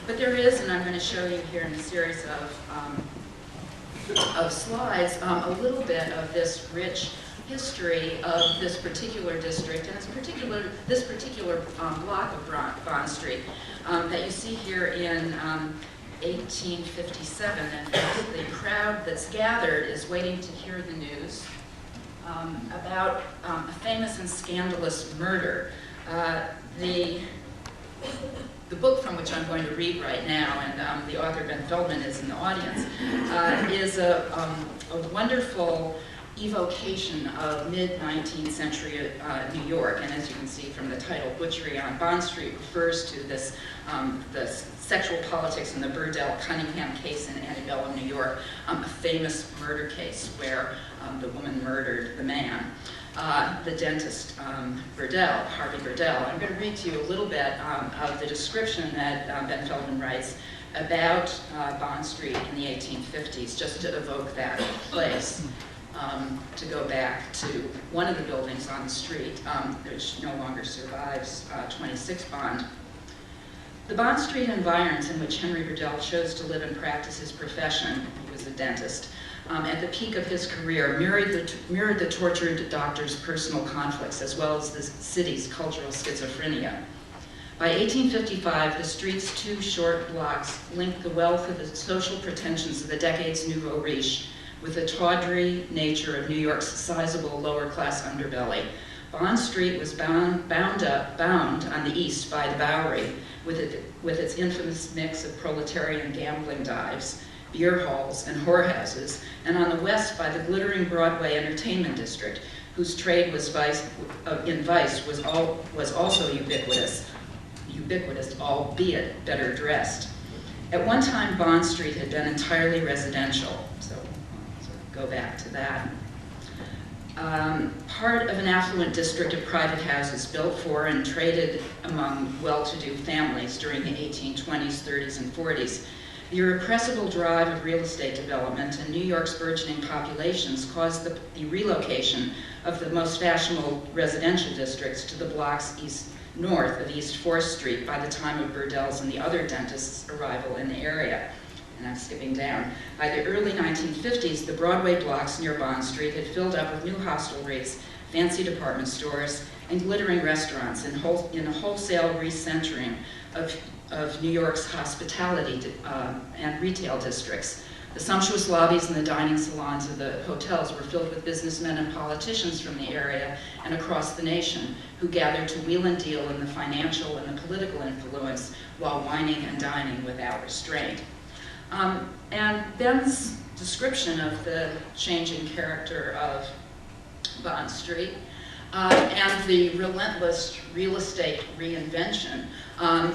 But there is, and I'm going to show you here in a series of slides, a little bit of this rich history of this particular district and this particular block of Bond Street that you see here in 1857. And the crowd that's gathered is waiting to hear the news about a famous and scandalous murder. The book from which I'm going to read right now, and the author Ben Feldman is in the audience, is a wonderful evocation of mid-19th century New York. And as you can see from the title, Butchery on Bond Street refers to this, the sexual politics in the Burdell-Cunningham case in Antebellum, New York, a famous murder case where the woman murdered the man. The dentist, Harvey Burdell. I'm going to read to you a little bit of the description that Ben Feldman writes about Bond Street in the 1850s, just to evoke that place. To go back to one of the buildings on the street, which no longer survives 26 Bond. The Bond Street environs in which Henry Burdell chose to live and practice his profession, he was a dentist, at the peak of his career, mirrored the tortured doctor's personal conflicts as well as the city's cultural schizophrenia. By 1855, the street's two short blocks linked the wealth of the social pretensions of the decade's nouveau riche with the tawdry nature of New York's sizable lower-class underbelly. Bond Street was bound on the east by the Bowery, with its infamous mix of proletarian gambling dives, beer halls, and whorehouses, and on the west by the glittering Broadway entertainment district, whose trade in vice was also ubiquitous, albeit better dressed. At one time, Bond Street had been entirely residential, so go back to that. Part of an affluent district of private houses built for and traded among well-to-do families during the 1820s, 30s, and 40s. The irrepressible drive of real estate development and New York's burgeoning populations caused the relocation of the most fashionable residential districts to the blocks north of East 4th Street by the time of Burdell's and the other dentists' arrival in the area. And I'm skipping down. By the early 1950s, the Broadway blocks near Bond Street had filled up with new hostelries, fancy department stores, and glittering restaurants in a wholesale recentering of New York's hospitality and retail districts. The sumptuous lobbies and the dining salons of the hotels were filled with businessmen and politicians from the area and across the nation who gathered to wheel and deal in the financial and the political influence while wining and dining without restraint. And Ben's description of the changing character of Bond Street and the relentless real estate reinvention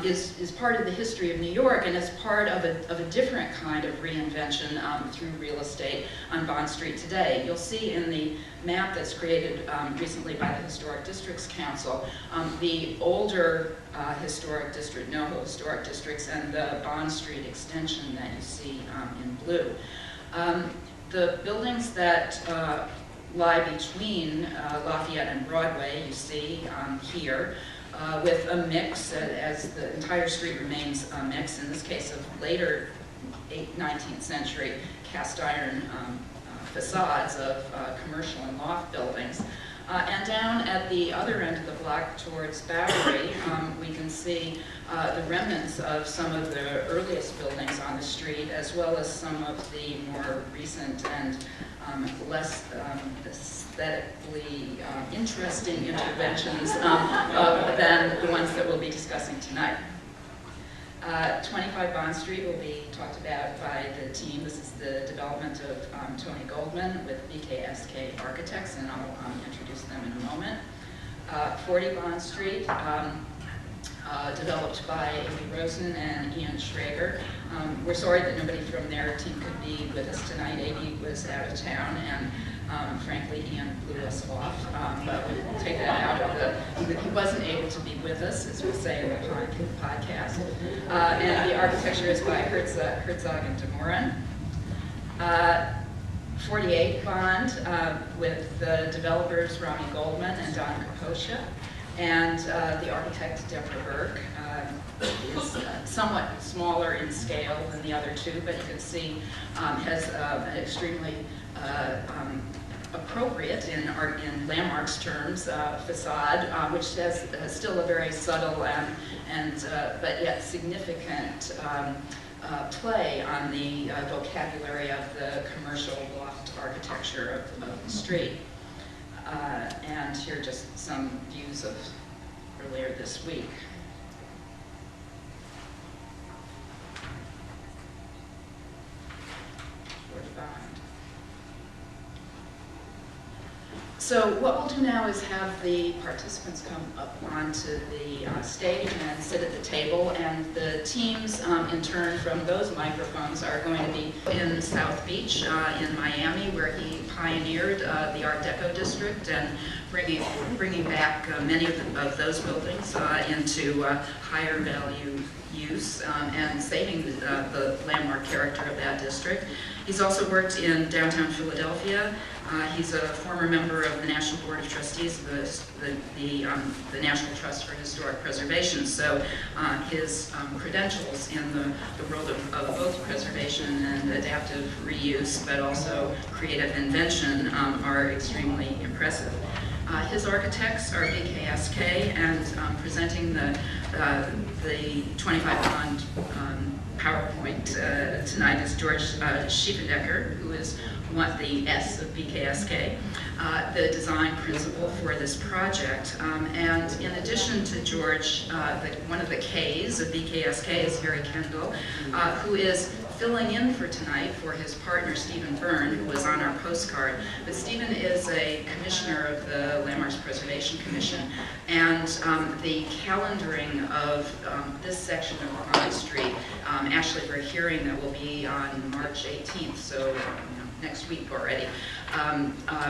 is part of the history of New York, and is part of a different kind of reinvention through real estate on Bond Street today. You'll see in the map that's created recently by the Historic Districts Council, the older historic district, NoHo historic districts, and the Bond Street extension that you see in blue. The buildings that lie between Lafayette and Broadway, you see here, with a mix, as the entire street remains a mix, in this case of later 19th century cast iron facades of commercial and loft buildings. And down at the other end of the block towards Bowery, we can see the remnants of some of the earliest buildings on the street, as well as some of the more recent and less aesthetically interesting interventions than the ones that we'll be discussing tonight. 25 Bond Street will be talked about by the team. This is the development of Romy Goldman with BKSK Architects, and I'll introduce them in a moment. 40 Bond Street, developed by Amy Rosen and Ian Schrager. We're sorry that nobody from their team could be with us tonight. Amy was out of town, and frankly, Ian blew us off. But we'll take that out of the, he wasn't able to be with us, as we say in the podcast. And the architecture is by Herzog and de Morin. 48 Bond with the developers Romy Goldman and Capoccia. And the architect, Deborah Berke, is somewhat smaller in scale than the other two, but you can see has an extremely appropriate in Landmark's terms facade, which has still a very subtle and but yet significant play on the vocabulary of the commercial loft architecture of the street. And here are just some views of earlier this week. So what we'll do now is have the participants come up onto the stage and sit at the table, and the teams in turn from those microphones are going to be in South Beach in Miami, where he pioneered the Art Deco district and bringing back many of those buildings into higher value use and saving the landmark character of that district. He's also worked in downtown Philadelphia. He's a former member of the National Board of Trustees of the National Trust for Historic Preservation. So his credentials in the world of both preservation and adaptive reuse, but also creative invention, are extremely impressive. His architects are BKSK, and presenting the 25-bond PowerPoint tonight is George Schiefendecker, who is the S of BKSK, the design principal for this project. And in addition to George, one of the Ks of BKSK is Harry Kendall, who is filling in for tonight for his partner Stephen Byrne, who was on our postcard. But Stephen is a commissioner of the Landmarks Preservation Commission, and the calendaring of this section of Bryant Street, actually for a hearing that will be on March 18th, so next week already,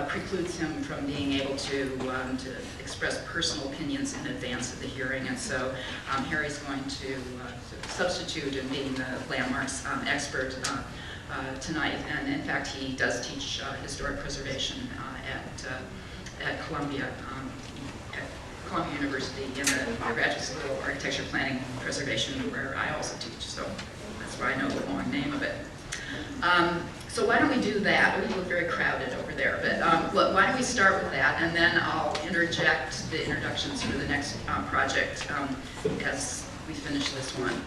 precludes him from being able to express personal opinions in advance of the hearing. And so Harry's going to substitute in being the Landmarks expert tonight. And in fact, he does teach historic preservation at Columbia University in the Graduate School of Architecture, Planning, and Preservation, where I also teach. So that's why I know the long name of it. So why don't we do that? We look very crowded over there, but why don't we start with that, and then I'll interject the introductions for the next project as we finish this one.